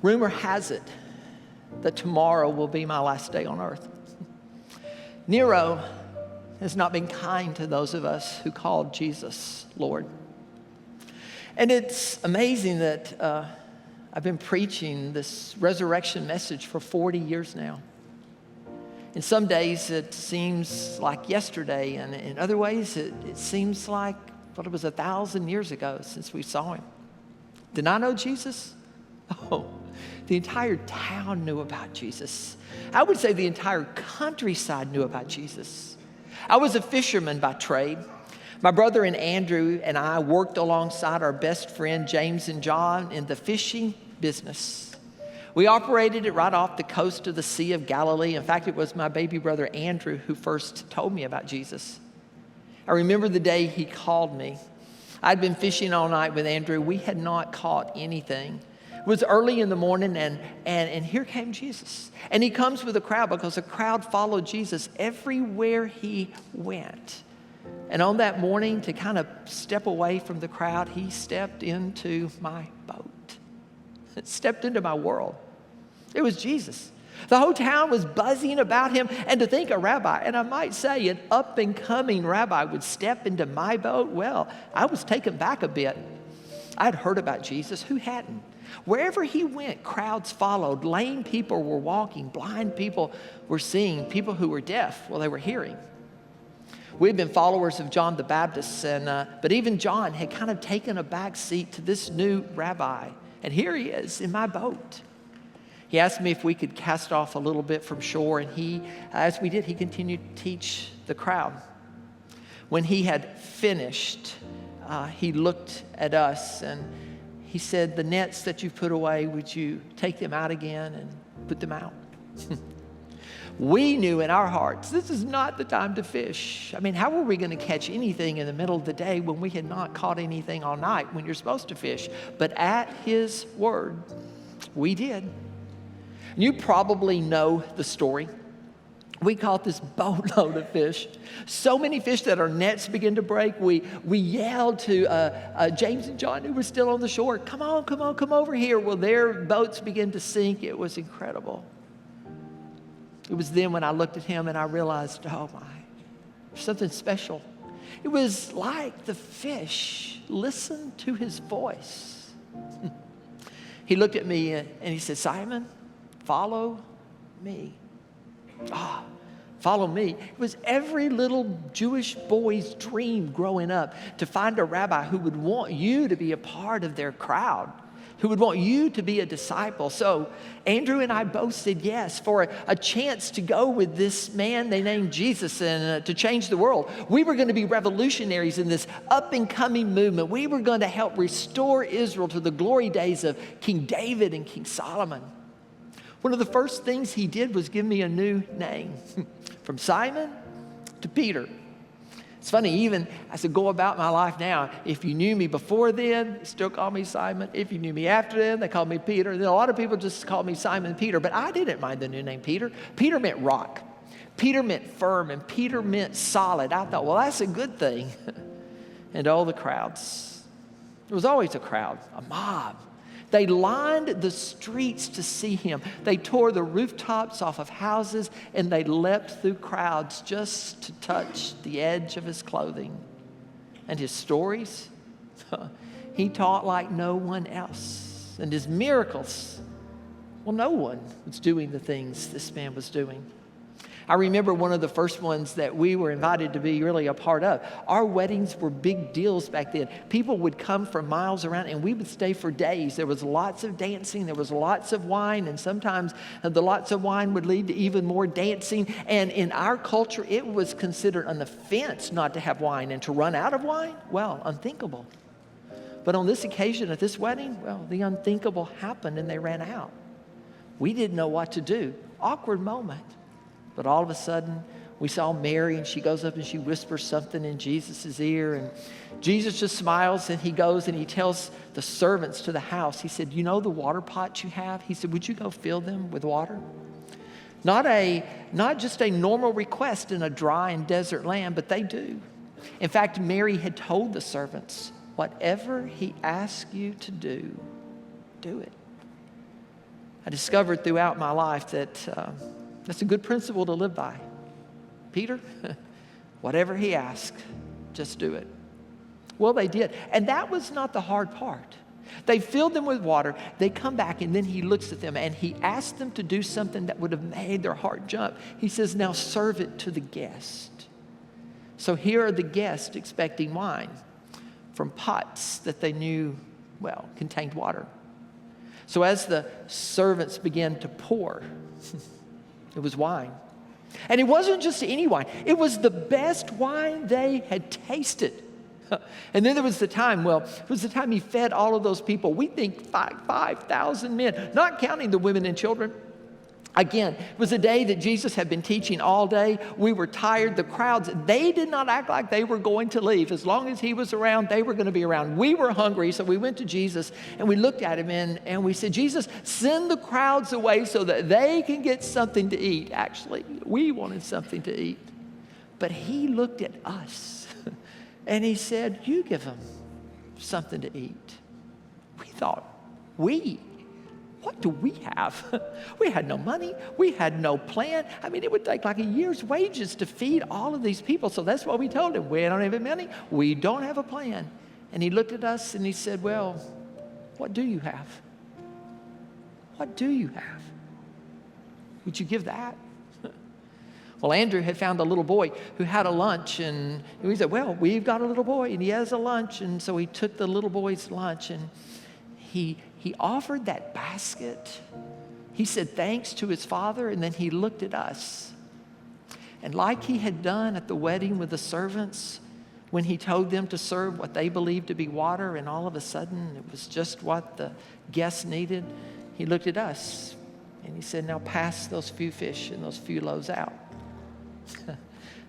Rumor has it that tomorrow will be my last day on earth. Nero has not been kind to those of us who called Jesus Lord. And it's amazing that I've been preaching this resurrection message for 40 years now. In some days, it seems like yesterday, and in other ways, it seems like it was 1,000 years ago since we saw him. Did I know Jesus? Oh, the entire town knew about Jesus. I would say the entire countryside knew about Jesus. I was a fisherman by trade. My brother and Andrew and I worked alongside our best friend James and John in the fishing business. We operated it right off the coast of the Sea of Galilee. In fact, it was my baby brother Andrew who first told me about Jesus. I remember the day he called me. I'd been fishing all night with Andrew. We had not caught anything. It was early in the morning, and here came Jesus. And he comes with a crowd because a crowd followed Jesus everywhere he went. And on that morning, to kind of step away from the crowd, he stepped into my boat. Stepped into my world. It was Jesus. The whole town was buzzing about him. And to think a rabbi, and I might say an up-and-coming rabbi, would step into my boat, well, I was taken back a bit. I'd heard about Jesus. Who hadn't? Wherever he went, crowds followed. Lame people were walking. Blind people were seeing. People who were deaf, well, they were hearing. We'd been followers of John the Baptist, but even John had kind of taken a back seat to this new rabbi. And here he is in my boat. He asked me if we could cast off a little bit from shore, and as we did, he continued to teach the crowd. When he had finished, he looked at us and he said, "The nets that you've put away, would you take them out again and put them out?" We knew in our hearts, this is not the time to fish. I mean, how were we going to catch anything in the middle of the day when we had not caught anything all night when you're supposed to fish? But at his word, we did. You probably know the story. We caught this boatload of fish. So many fish that our nets began to break. We yelled to James and John, who were still on the shore, come on, come over here. Well, their boats began to sink. It was incredible. It was then when I looked at him and I realized, oh my, there's something special. It was like the fish listened to his voice. He looked at me and he said, "Simon, follow me." Follow me. It was every little Jewish boy's dream growing up to find a rabbi who would want you to be a part of their crowd, who would want you to be a disciple. So Andrew and I both said yes for a chance to go with this man they named Jesus and to change the world. We were going to be revolutionaries in this up-and-coming movement. We were going to help restore Israel to the glory days of King David and King Solomon. One of the first things he did was give me a new name, from Simon to Peter. It's funny, even as I go about my life now, if you knew me before then, they still call me Simon. If you knew me after then, they call me Peter. And then a lot of people just call me Simon Peter, but I didn't mind the new name Peter. Peter meant rock. Peter meant firm, and Peter meant solid. I thought, well, that's a good thing. And all the crowds. There was always a crowd, a mob. They lined the streets to see him. They tore the rooftops off of houses, and they leapt through crowds just to touch the edge of his clothing. And his stories, he taught like no one else. And his miracles, well, no one was doing the things this man was doing. I remember one of the first ones that we were invited to be really a part of. Our weddings were big deals back then. People would come from miles around, and we would stay for days. There was lots of dancing. There was lots of wine, and sometimes the lots of wine would lead to even more dancing. And in our culture, it was considered an offense not to have wine, and to run out of wine, well, unthinkable. But on this occasion at this wedding, well, the unthinkable happened, and they ran out. We didn't know what to do. Awkward moment. But all of a sudden, we saw Mary, and she goes up and she whispers something in Jesus' ear. And Jesus just smiles, and he goes and he tells the servants to the house. He said, "You know the water pots you have?" He said, "Would you go fill them with water?" Not just a normal request in a dry and desert land, but they do. In fact, Mary had told the servants, "Whatever he asks you to do, do it." I discovered throughout my life that that's a good principle to live by. Peter, whatever he asked, just do it. Well, they did. And that was not the hard part. They filled them with water. They come back, and then he looks at them, and he asked them to do something that would have made their heart jump. He says, now serve it to the guest. So here are the guests expecting wine from pots that they knew, well, contained water. So as the servants began to pour, it was wine. And it wasn't just any wine. It was the best wine they had tasted. And then there was the time, it was the time he fed all of those people. We think 5,000 men, not counting the women and children. Again, it was a day that Jesus had been teaching all day. We were tired. The crowds, they did not act like they were going to leave. As long as he was around, they were going to be around. We were hungry, so we went to Jesus, and we looked at him, and we said, Jesus, send the crowds away so that they can get something to eat. Actually, we wanted something to eat. But he looked at us, and he said, you give them something to eat. We thought, what do we have? We had no money. We had no plan. I mean, it would take like a year's wages to feed all of these people. So that's what we told him. We don't have any money. We don't have a plan. And he looked at us and he said, well, what do you have? What do you have? Would you give that? Well, Andrew had found a little boy who had a lunch, and we said, well, we've got a little boy, and he has a lunch. And so he took the little boy's lunch, and he offered that basket. He said thanks to his father, and then he looked at us. And like he had done at the wedding with the servants, when he told them to serve what they believed to be water, and all of a sudden it was just what the guests needed, he looked at us, and he said, now pass those few fish and those few loaves out.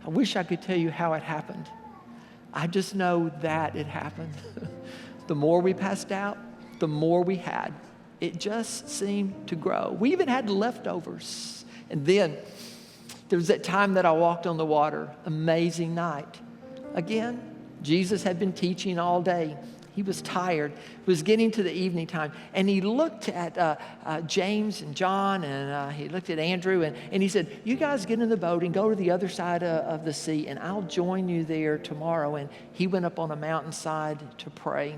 I wish I could tell you how it happened. I just know that it happened. The more we passed out, the more we had. It just seemed to grow. We even had leftovers. And then there was that time that I walked on the water. Amazing night. Again, Jesus had been teaching all day. He was tired. It was getting to the evening time. And he looked at James and John, and he looked at Andrew, and he said, you guys get in the boat and go to the other side of the sea, and I'll join you there tomorrow. And he went up on a mountainside to pray.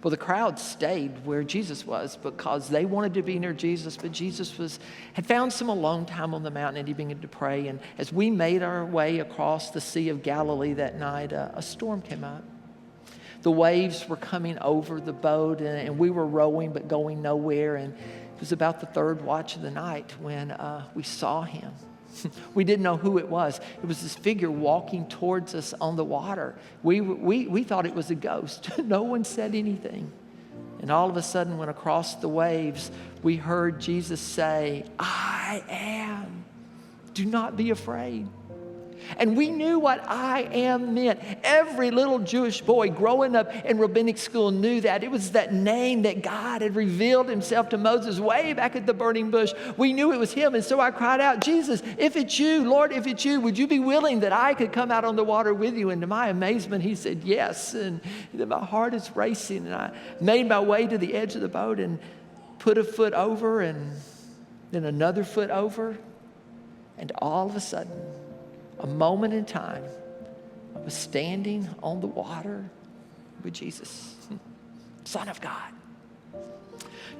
Well, the crowd stayed where Jesus was because they wanted to be near Jesus, but Jesus had found some alone time on the mountain, and he began to pray. And as we made our way across the Sea of Galilee that night, a storm came up. The waves were coming over the boat, and we were rowing but going nowhere. And it was about the third watch of the night when we saw him. We didn't know who it was. It was this figure walking towards us on the water. We thought it was a ghost. No one said anything. And all of a sudden, when across the waves, we heard Jesus say, I am. Do not be afraid. And we knew what I am meant. Every little Jewish boy growing up in rabbinic school knew that. It was that name that God had revealed himself to Moses way back at the burning bush. We knew it was him. And so I cried out, Jesus, if it's you, Lord, if it's you, would you be willing that I could come out on the water with you? And to my amazement, he said yes. And then my heart is racing. And I made my way to the edge of the boat and put a foot over and then another foot over. And all of a sudden, a moment in time, I was standing on the water with Jesus, Son of God.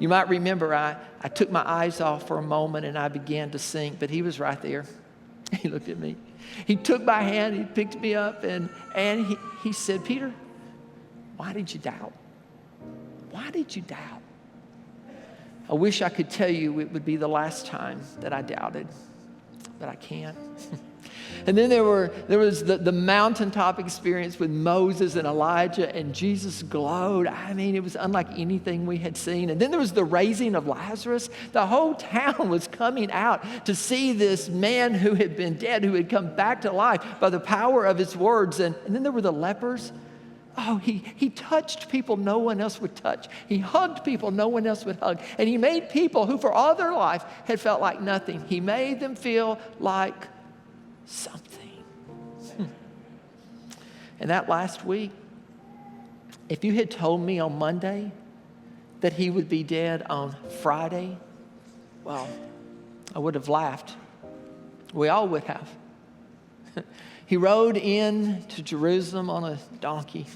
You might remember I took my eyes off for a moment and I began to sink, but he was right there. He looked at me. He took my hand, he picked me up, and he said, Peter, why did you doubt? Why did you doubt? I wish I could tell you it would be the last time that I doubted, but I can't. And then there was the mountaintop experience with Moses and Elijah, and Jesus glowed. I mean, it was unlike anything we had seen. And then there was the raising of Lazarus. The whole town was coming out to see this man who had been dead, who had come back to life by the power of his words. And then there were the lepers. Oh, he touched people no one else would touch. He hugged people no one else would hug. And he made people who for all their life had felt like nothing. He made them feel like something. And that last week, if you had told me on Monday that he would be dead on Friday, Well, I would have laughed. We all would have. He rode in to Jerusalem on a donkey.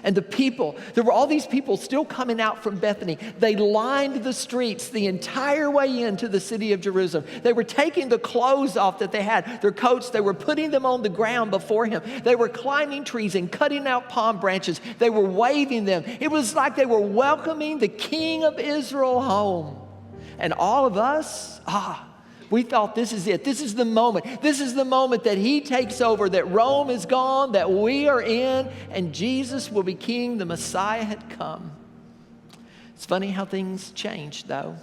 And the people, there were all these people still coming out from Bethany. They lined the streets the entire way into the city of Jerusalem. They were taking the clothes off that they had, their coats. They were putting them on the ground before him. They were climbing trees and cutting out palm branches. They were waving them. It was like they were welcoming the King of Israel home. And all of us, we thought this is it. This is the moment. This is the moment that he takes over, that Rome is gone, that we are in, and Jesus will be king. The Messiah had come. It's funny how things changed, though.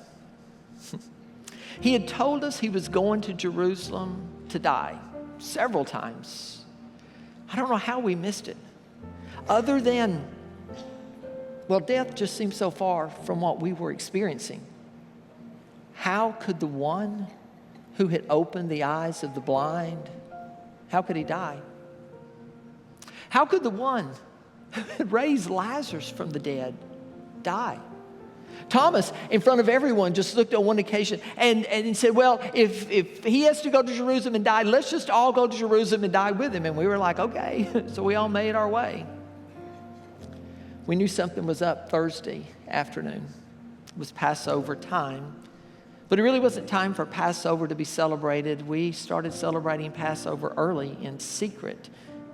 He had told us he was going to Jerusalem to die several times. I don't know how we missed it. Other than, well, death just seemed so far from what we were experiencing. How could the one who had opened the eyes of the blind, how could he die? How could the one who had raised Lazarus from the dead die? Thomas, in front of everyone, just looked on one occasion and he said, well, if he has to go to Jerusalem and die, let's just all go to Jerusalem and die with him. And we were like, okay. So we all made our way. We knew something was up Thursday afternoon. It was Passover time. But it really wasn't time for Passover to be celebrated. We started celebrating Passover early in secret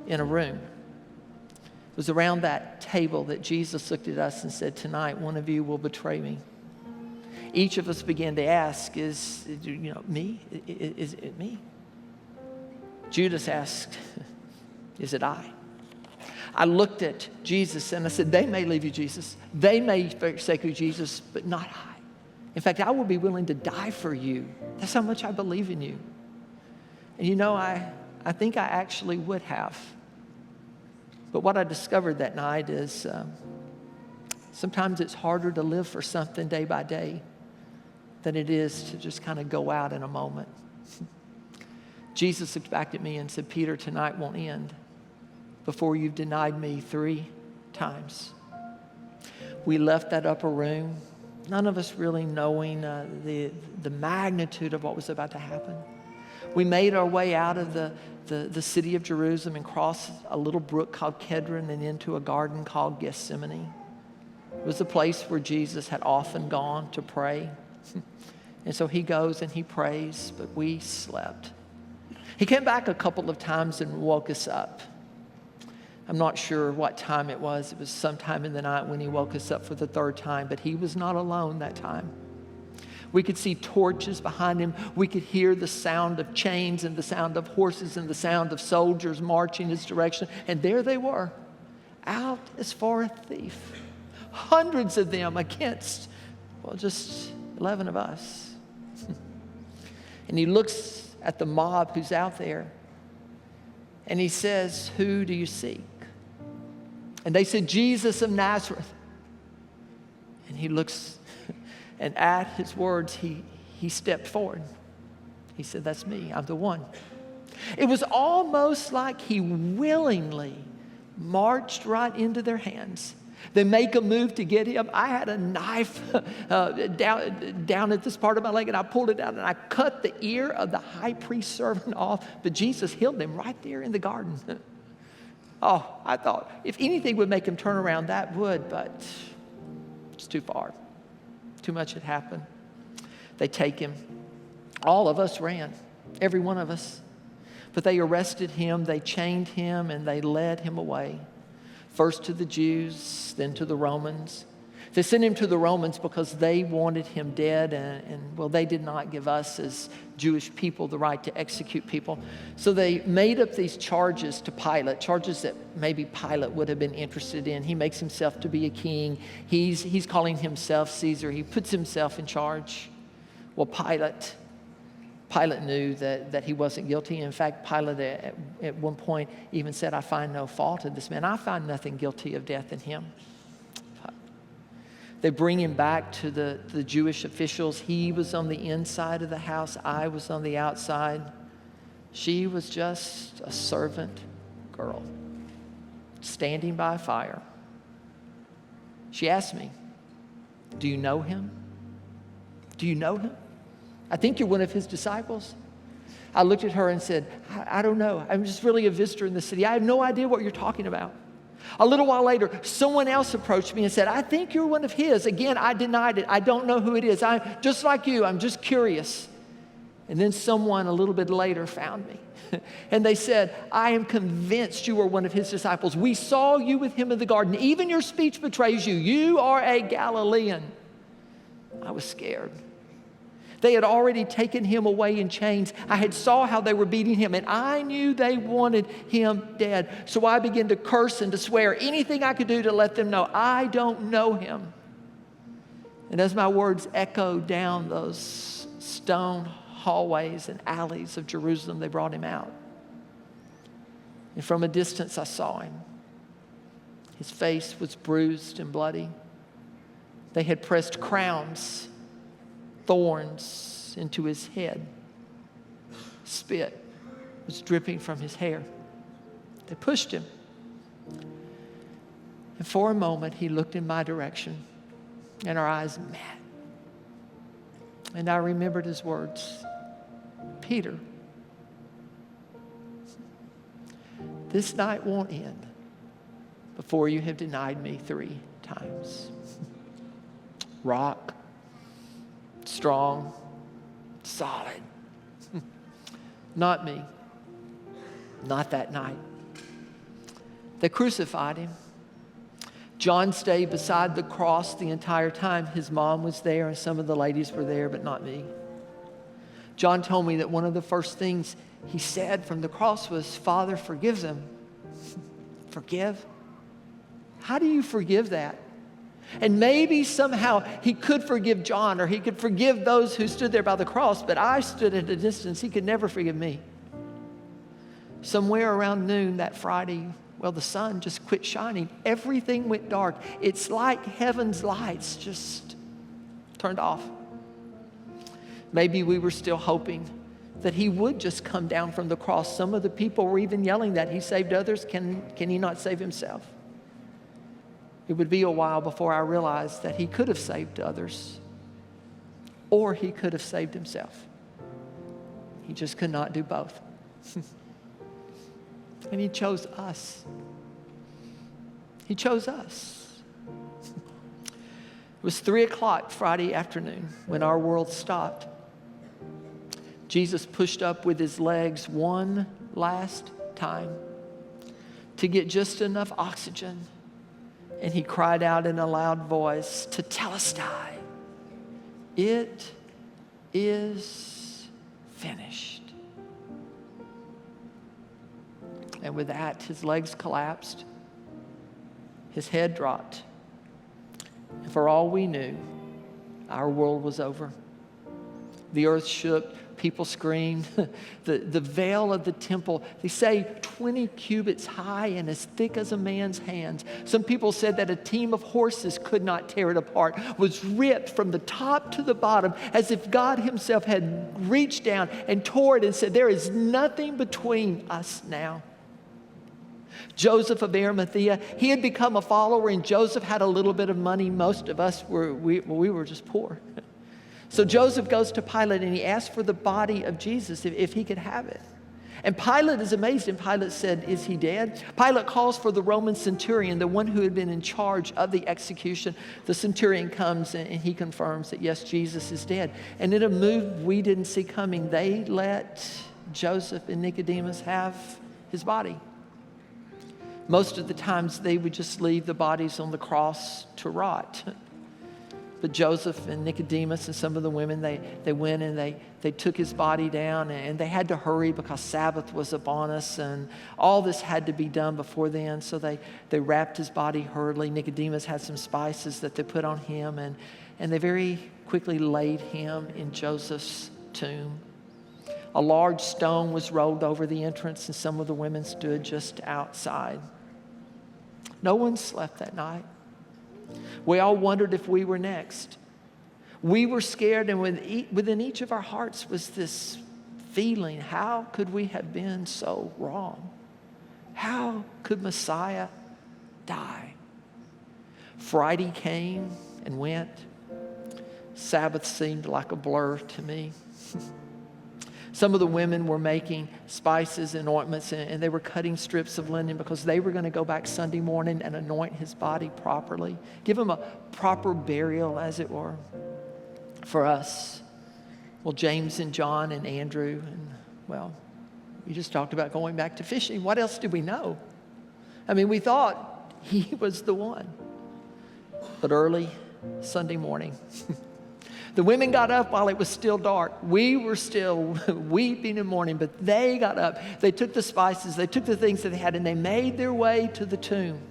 in a room. It was around that table that Jesus looked at us and said, tonight one of you will betray me. Each of us began to ask, me? Is it me? Judas asked, is it I? I looked at Jesus and I said, they may leave you, Jesus. They may forsake you, Jesus, but not I. In fact, I will be willing to die for you. That's how much I believe in you. And I think I actually would have. But what I discovered that night is sometimes it's harder to live for something day by day than it is to just kind of go out in a moment. Jesus looked back at me and said, Peter, tonight won't end before you've denied me 3 times. We left that upper room, none of us really knowing the magnitude of what was about to happen. We made our way out of the city of Jerusalem and crossed a little brook called Kedron and into a garden called Gethsemane. It was a place where Jesus had often gone to pray. And so he goes and he prays, but we slept. He came back a couple of times and woke us up. I'm not sure what time it was. It was sometime in the night when he woke us up for the 3rd time, but he was not alone that time. We could see torches behind him. We could hear the sound of chains and the sound of horses and the sound of soldiers marching his direction. And there they were, out as far as a thief. Hundreds of them against, just 11 of us. And he looks at the mob who's out there and he says, who do you seek? And they said, Jesus of Nazareth. And he looks, and at his words, he stepped forward. He said, that's me. I'm the one. It was almost like he willingly marched right into their hands. They make a move to get him. I had a knife down at this part of my leg, and I pulled it out, and I cut the ear of the high priest's servant off. But Jesus healed him right there in the garden. I thought, if anything would make him turn around, that would, but it's too far. Too much had happened. They take him. All of us ran, every one of us. But they arrested him, they chained him, and they led him away. First to the Jews, then to the Romans. They sent him to the Romans because they wanted him dead, and they did not give us as Jewish people the right to execute people. So they made up these charges to Pilate, charges that maybe Pilate would have been interested in. He makes himself to be a king. He's calling himself Caesar. He puts himself in charge. Well, Pilate knew that he wasn't guilty. In fact, Pilate at one point even said, I find no fault in this man. I find nothing guilty of death in him. They bring him back to the Jewish officials. He was on the inside of the house. I was on the outside. She was just a servant girl standing by a fire. She asked me, do you know him? Do you know him? I think you're one of his disciples. I looked at her and said, I don't know. I'm just really a visitor in the city. I have no idea what you're talking about. A little while later, someone else approached me and said, I think you're one of his. Again, I denied it. I don't know who it is. I'm just like you. I'm just curious. And then someone a little bit later found me. And they said, I am convinced you are one of his disciples. We saw you with him in the garden. Even your speech betrays you. You are a Galilean. I was scared. They had already taken him away in chains. I had saw how they were beating him, and I knew they wanted him dead. So I began to curse and to swear anything I could do to let them know I don't know him. And as my words echoed down those stone hallways and alleys of Jerusalem, they brought him out. And from a distance I saw him. His face was bruised and bloody. They had pressed crowns, thorns into his head. Spit was dripping from his hair. They pushed him. And for a moment, he looked in my direction, and our eyes met. And I remembered his words, Peter, this night won't end before you have denied me 3 times. Rock, strong, solid. Not me. Not that night. They crucified him. John stayed beside the cross the entire time. His mom was there and some of the ladies were there, but not me. John told me that one of the first things he said from the cross was, Father, forgive them. Forgive? How do you forgive that? And maybe somehow he could forgive John, or he could forgive those who stood there by the cross, but I stood at a distance. He could never forgive me. Somewhere around noon that Friday, well, the sun just quit shining. Everything went dark. It's like heaven's lights just turned off. Maybe we were still hoping that he would just come down from the cross. Some of the people were even yelling that he saved others. Can he not save himself? It would be a while before I realized that he could have saved others, or he could have saved himself. He just could not do both. And he chose us. He chose us. It was 3 o'clock Friday afternoon when our world stopped. Jesus pushed up with his legs one last time to get just enough oxygen. And he cried out in a loud voice, Tetelestai, it is finished. And with that, his legs collapsed. His head dropped. And for all we knew, our world was over. The earth shook. People screamed. The veil of the temple, they say 20 cubits high and as thick as a man's hands. Some people said that a team of horses could not tear it apart, was ripped from the top to the bottom as if God himself had reached down and tore it and said, there is nothing between us now. Joseph of Arimathea, he had become a follower, and Joseph had a little bit of money. Most of us we were just poor. So Joseph goes to Pilate and he asks for the body of Jesus if he could have it. And Pilate is amazed, and Pilate said, is he dead? Pilate calls for the Roman centurion, the one who had been in charge of the execution. The centurion comes and he confirms that yes, Jesus is dead. And in a move we didn't see coming, they let Joseph and Nicodemus have his body. Most of the times they would just leave the bodies on the cross to rot. But Joseph and Nicodemus and some of the women, they went and they took his body down, and they had to hurry because Sabbath was upon us, and all this had to be done before then. So they wrapped his body hurriedly. Nicodemus had some spices that they put on him, and they very quickly laid him in Joseph's tomb. A large stone was rolled over the entrance, and some of the women stood just outside. No one slept that night. We all wondered if we were next. We were scared, and within each of our hearts was this feeling, how could we have been so wrong? How could Messiah die? Friday came and went. Sabbath seemed like a blur to me. Some of the women were making spices and ointments, and they were cutting strips of linen because they were going to go back Sunday morning and anoint his body properly, give him a proper burial, as it were. For us, well, James and John and Andrew, and well, we just talked about going back to fishing. What else did we know? I mean, we thought he was the one. But early Sunday morning, the women got up while it was still dark. We were still weeping and mourning, but they got up. They took the spices, they took the things that they had, and they made their way to the tomb.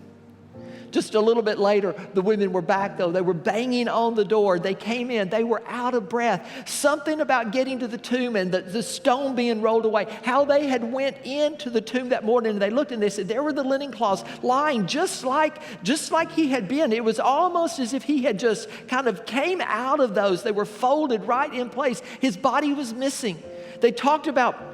Just a little bit later, the women were back, though. They were banging on the door. They came in. They were out of breath. Something about getting to the tomb and the stone being rolled away, how they had went into the tomb that morning, and they looked and they said, there were the linen cloths lying just like he had been. It was almost as if he had just kind of came out of those. They were folded right in place. His body was missing. They talked about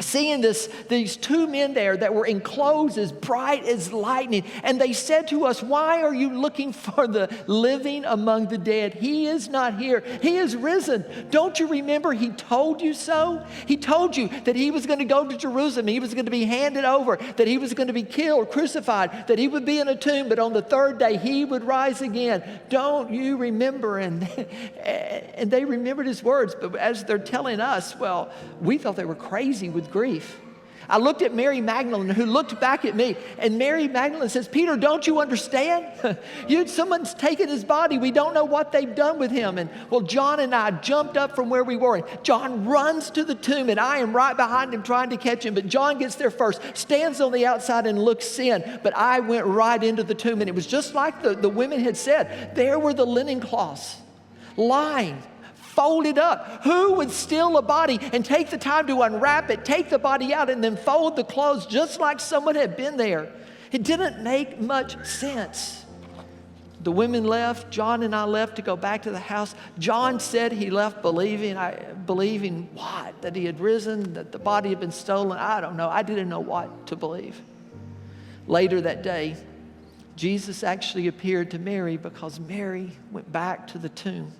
seeing these two men there that were in clothes as bright as lightning. And they said to us, why are you looking for the living among the dead? He is not here. He is risen. Don't you remember he told you so? He told you that he was going to go to Jerusalem. He was going to be handed over, that he was going to be killed, crucified, that he would be in a tomb, but on the third day he would rise again. Don't you remember? And they remembered his words. But as they're telling us, well, we thought they were crazy with grief. I looked at Mary Magdalene, who looked back at me, and Mary Magdalene says, Peter, don't you understand? Someone's taken his body. We don't know what they've done with him. And well, John and I jumped up from where we were. And John runs to the tomb, and I am right behind him trying to catch him. But John gets there first, stands on the outside and looks in. But I went right into the tomb, and it was just like the women had said. There were the linen cloths lying, folded up. Who would steal a body and take the time to unwrap it, take the body out, and then fold the clothes just like someone had been there? It didn't make much sense. The women left. John and I left to go back to the house. John said he left believing what? That he had risen, that the body had been stolen. I don't know. I didn't know what to believe. Later that day, Jesus actually appeared to Mary because Mary went back to the tomb.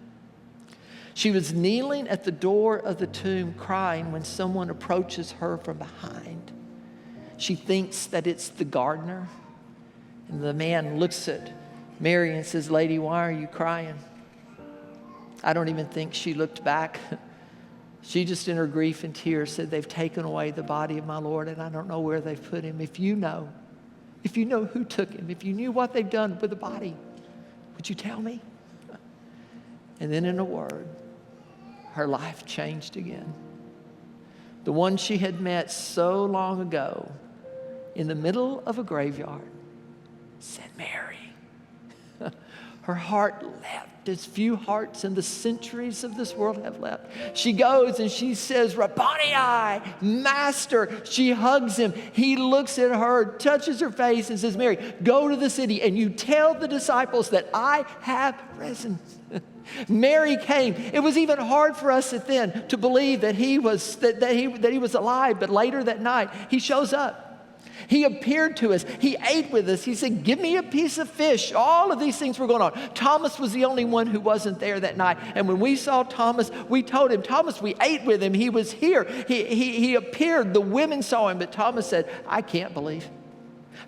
She was kneeling at the door of the tomb crying when someone approaches her from behind. She thinks that it's the gardener. And the man looks at Mary and says, Lady, why are you crying? I don't even think she looked back. She just in her grief and tears said, they've taken away the body of my Lord, and I don't know where they've put him. If you know who took him, if you knew what they've done with the body, would you tell me? And then in a word, her life changed again. The one she had met so long ago in the middle of a graveyard said, Mary. Her heart leapt as few hearts in the centuries of this world have leapt. She goes and she says, Rabboni, Master. She hugs him. He looks at her, touches her face and says, Mary, go to the city and you tell the disciples that I have risen. Mary came. It was even hard for us then to believe that he was alive. But later that night, he shows up. He appeared to us. He ate with us. He said, give me a piece of fish. All of these things were going on. Thomas was the only one who wasn't there that night. And when we saw Thomas, we told him, Thomas, we ate with him. He was here. He appeared. The women saw him. But Thomas said, I can't believe.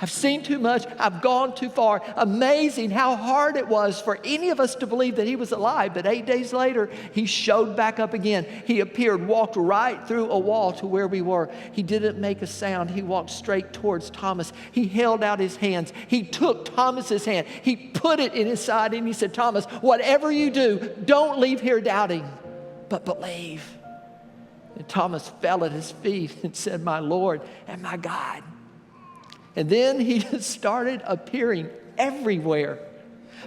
I've seen too much. I've gone too far. Amazing how hard it was for any of us to believe that he was alive. But 8 days later, he showed back up again. He appeared, walked right through a wall to where we were. He didn't make a sound. He walked straight towards Thomas. He held out his hands. He took Thomas's hand. He put it in his side and he said, Thomas, whatever you do, don't leave here doubting, but believe. And Thomas fell at his feet and said, my Lord and my God. And then he just started appearing everywhere.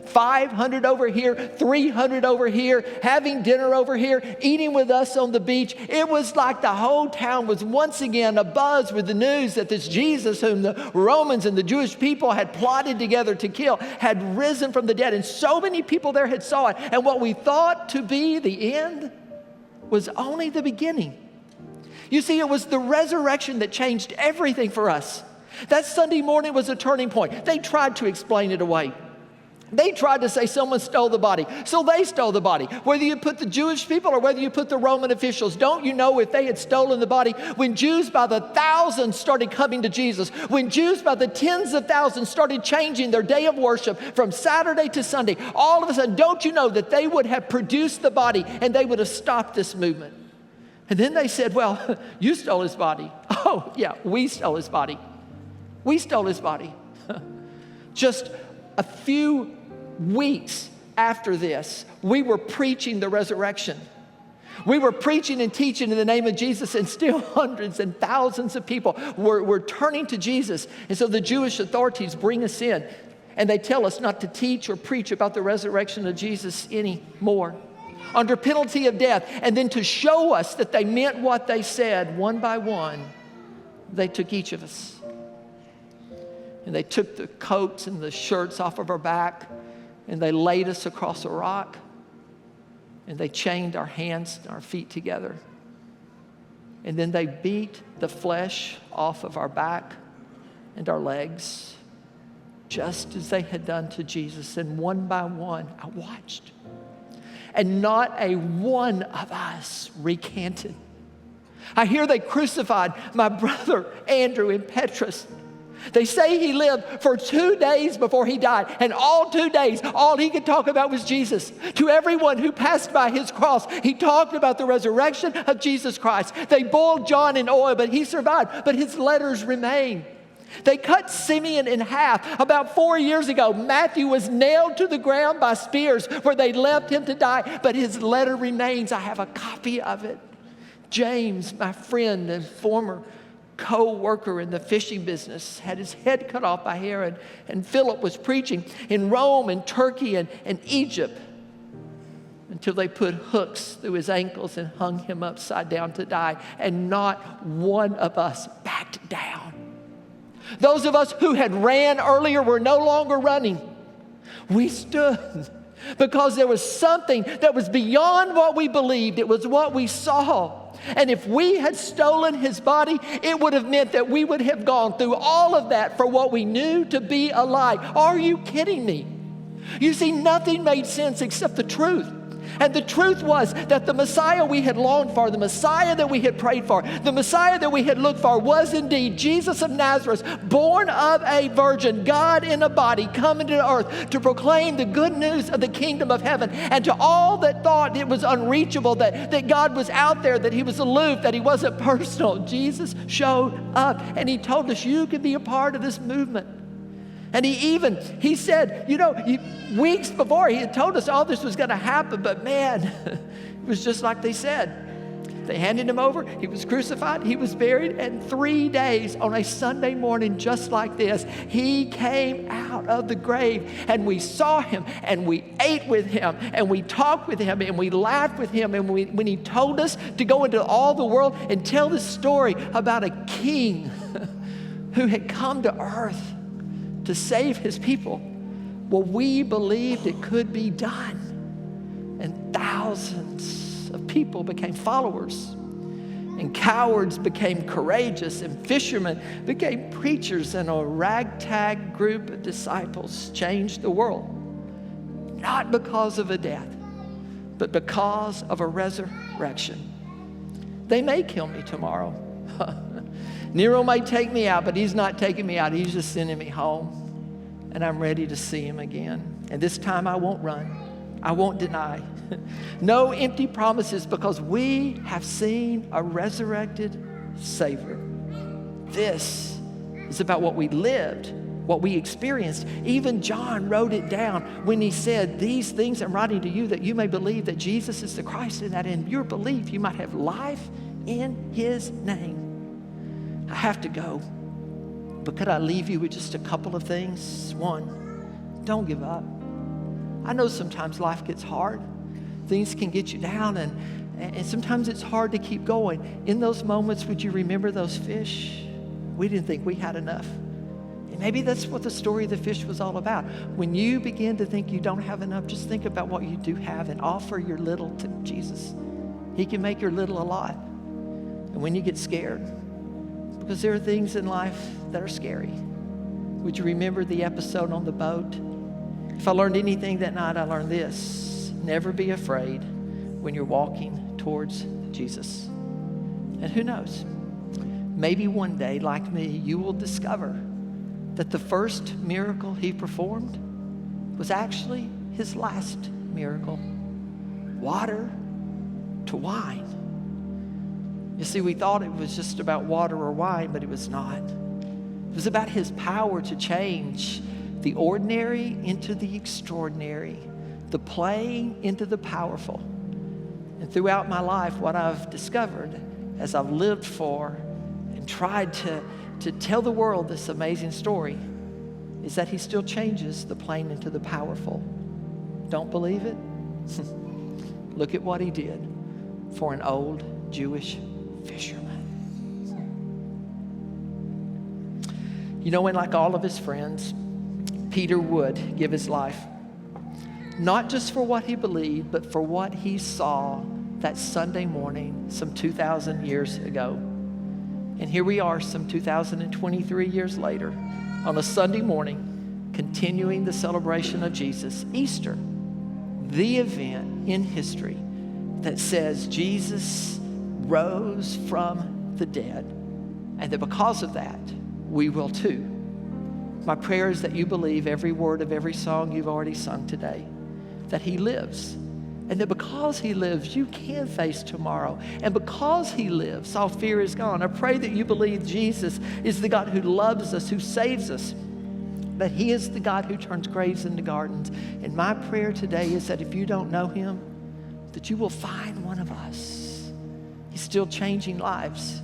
500 over here, 300 over here, having dinner over here, eating with us on the beach. It was like the whole town was once again abuzz with the news that this Jesus, whom the Romans and the Jewish people had plotted together to kill, had risen from the dead. And so many people there had saw it. And what we thought to be the end was only the beginning. You see, it was the resurrection that changed everything for us. That Sunday morning was a turning point. They tried to explain it away. They tried to say someone stole the body, so they stole the body. Whether you put the Jewish people or whether you put the Roman officials, don't you know if they had stolen the body? When Jews by the thousands started coming to Jesus, when Jews by the tens of thousands started changing their day of worship from Saturday to Sunday, all of a sudden, don't you know that they would have produced the body and they would have stopped this movement? And then they said, well, you stole his body. Oh, yeah, we stole his body. We stole his body. Just a few weeks after this, we were preaching the resurrection. We were preaching and teaching in the name of Jesus, and still hundreds and thousands of people were turning to Jesus. And so the Jewish authorities bring us in, and they tell us not to teach or preach about the resurrection of Jesus anymore, under penalty of death. And then to show us that they meant what they said, one by one, they took each of us. And they took the coats and the shirts off of our back, and they laid us across a rock, and they chained our hands and our feet together. And then they beat the flesh off of our back and our legs, just as they had done to Jesus. And one by one, I watched. And not a one of us recanted. I hear they crucified my brother Andrew and Petrus. They say he lived for 2 days before he died. And all 2 days, all he could talk about was Jesus. To everyone who passed by his cross, he talked about the resurrection of Jesus Christ. They boiled John in oil, but he survived. But his letters remain. They cut Simeon in half. About 4 years ago, Matthew was nailed to the ground by spears where they left him to die. But his letter remains. I have a copy of it. James, my friend and former co-worker in the fishing business, had his head cut off by Herod, and Philip was preaching in Rome and Turkey and Egypt until they put hooks through his ankles and hung him upside down to die, and not one of us backed down. Those of us who had ran earlier were no longer running. We stood because there was something that was beyond what we believed. It was what we saw. And if we had stolen his body, it would have meant that we would have gone through all of that for what we knew to be a lie. Are you kidding me? You see, nothing made sense except the truth. And the truth was that the Messiah we had longed for, the Messiah that we had prayed for, the Messiah that we had looked for was indeed Jesus of Nazareth, born of a virgin, God in a body, coming to earth to proclaim the good news of the kingdom of heaven. And to all that thought it was unreachable, that God was out there, that he was aloof, that he wasn't personal, Jesus showed up and he told us, you can be a part of this movement. And he said, weeks before he had told us all this was going to happen, but man, it was just like they said. They handed him over, he was crucified, he was buried, and 3 days on a Sunday morning just like this, he came out of the grave, and we saw him, and we ate with him, and we talked with him, and we laughed with him, and when he told us to go into all the world and tell this story about a king who had come to earth to save his people, well, we believed it could be done. And thousands of people became followers. And cowards became courageous. And fishermen became preachers. And a ragtag group of disciples changed the world. Not because of a death, but because of a resurrection. They may kill me tomorrow. Nero might take me out, but he's not taking me out. He's just sending me home. And I'm ready to see him again. And this time I won't run. I won't deny. No empty promises, because we have seen a resurrected Savior. This is about what we lived, what we experienced. Even John wrote it down when he said, these things I'm writing to you that you may believe that Jesus is the Christ, and that in your belief you might have life in his name. I have to go, but could I leave you with just a couple of things? One, don't give up. I know sometimes life gets hard. Things can get you down, and sometimes it's hard to keep going. In those moments, would you remember those fish? We didn't think we had enough. And maybe that's what the story of the fish was all about. When you begin to think you don't have enough, just think about what you do have and offer your little to Jesus. He can make your little a lot. And when you get scared, because there are things in life that are scary. Would you remember the episode on the boat? If I learned anything that night, I learned this: never be afraid when you're walking towards Jesus. And who knows, maybe one day, like me, you will discover that the first miracle he performed was actually his last miracle. Water to wine. You see, we thought it was just about water or wine, but it was not. It was about his power to change the ordinary into the extraordinary, the plain into the powerful. And throughout my life, what I've discovered as I've lived for and tried to tell the world this amazing story is that he still changes the plain into the powerful. Don't believe it? Look at what he did for an old Jewish fisherman. You know, and like all of his friends, Peter would give his life, not just for what he believed, but for what he saw that Sunday morning some 2,000 years ago. And here we are some 2,023 years later on a Sunday morning, continuing the celebration of Jesus, Easter, the event in history that says Jesus rose from the dead, and that because of that, we will too. My prayer is that you believe every word of every song you've already sung today, that he lives, and that because he lives, you can face tomorrow. And because he lives, all fear is gone. I pray that you believe Jesus is the God who loves us, who saves us, that he is the God who turns graves into gardens. And my prayer today is that if you don't know him, that you will find one of us. He's still changing lives.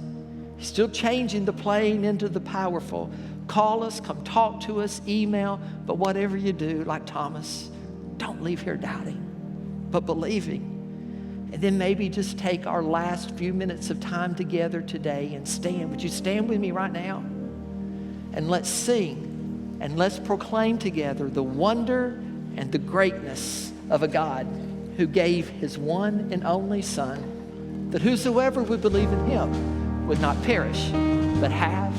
He's still changing the plain into the powerful. Call us, come talk to us, email, but whatever you do, like Thomas, don't leave here doubting, but believing. And then maybe just take our last few minutes of time together today and stand. Would you stand with me right now? And let's sing and let's proclaim together the wonder and the greatness of a God who gave his one and only Son, that whosoever would believe in him would not perish, but have